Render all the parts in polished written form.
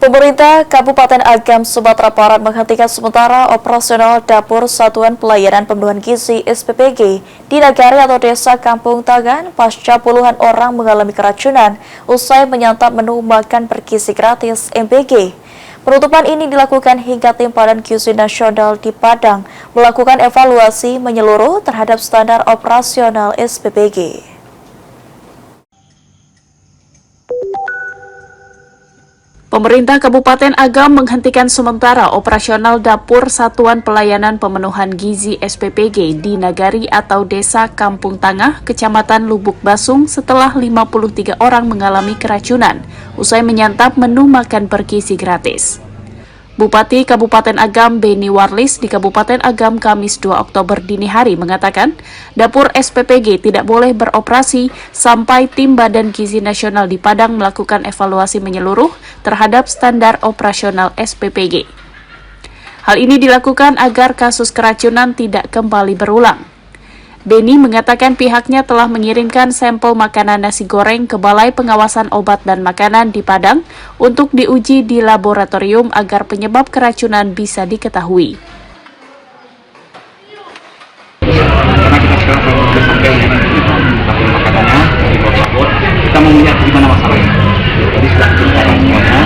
Pemerintah Kabupaten Agam, Sumatera Barat menghentikan sementara operasional Dapur Satuan Pelayanan Pemenuhan Gizi (SPPG) di Nagari atau Desa Kampung Tangan pasca puluhan orang mengalami keracunan usai menyantap menu makan bergizi gratis (MBG). Penutupan ini dilakukan hingga tim Badan Gizi Nasional di Padang melakukan evaluasi menyeluruh terhadap standar operasional SPPG. Pemerintah Kabupaten Agam menghentikan sementara operasional Dapur Satuan Pelayanan Pemenuhan Gizi (SPPG) di Nagari atau Desa Kampung Tangah, Kecamatan Lubuk Basung setelah 53 orang mengalami keracunan usai menyantap menu makan bergizi gratis. Bupati Kabupaten Agam Beni Warlis di Kabupaten Agam Kamis 2 Oktober dini hari mengatakan, dapur SPPG tidak boleh beroperasi sampai tim Badan Gizi Nasional di Padang melakukan evaluasi menyeluruh terhadap standar operasional SPPG. Hal ini dilakukan agar kasus keracunan tidak kembali berulang. Beni mengatakan pihaknya telah mengirimkan sampel makanan nasi goreng ke Balai Pengawasan Obat dan Makanan di Padang untuk diuji di laboratorium agar penyebab keracunan bisa diketahui. Karena kita sekarang sudah sampai makanannya di bawah lapor, kita mau melihat di mana masalahnya. Jadi sudah kita semuanya,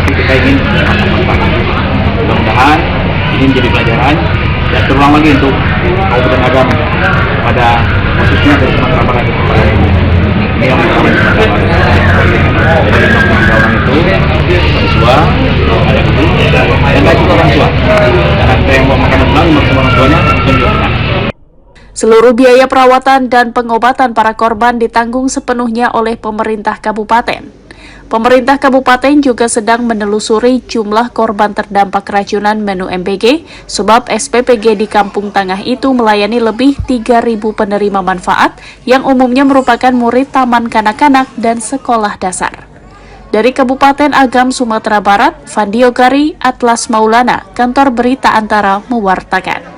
tapi kita ingin masalah. Mudah-mudahan ini menjadi pelajaran dan terulang lagi untuk Kabupaten Agam pada khususnya dari Sumatera Barat kepada ini yang pertama di Sumatera Barat. Jadi orang itu siswa, ada guru, dan baik juga orang tua. Karena kita yang mau makanan pulang bersama orang tuanya tunjukkan. Seluruh biaya perawatan dan pengobatan para korban ditanggung sepenuhnya oleh pemerintah kabupaten. Pemerintah kabupaten juga sedang menelusuri jumlah korban terdampak keracunan menu MBG, sebab SPPG di Kampung Tangah itu melayani lebih 3.000 penerima manfaat yang umumnya merupakan murid taman kanak-kanak dan sekolah dasar. Dari Kabupaten Agam, Sumatera Barat, Fandi Ogari, Atlas Maulana, Kantor Berita Antara mewartakan.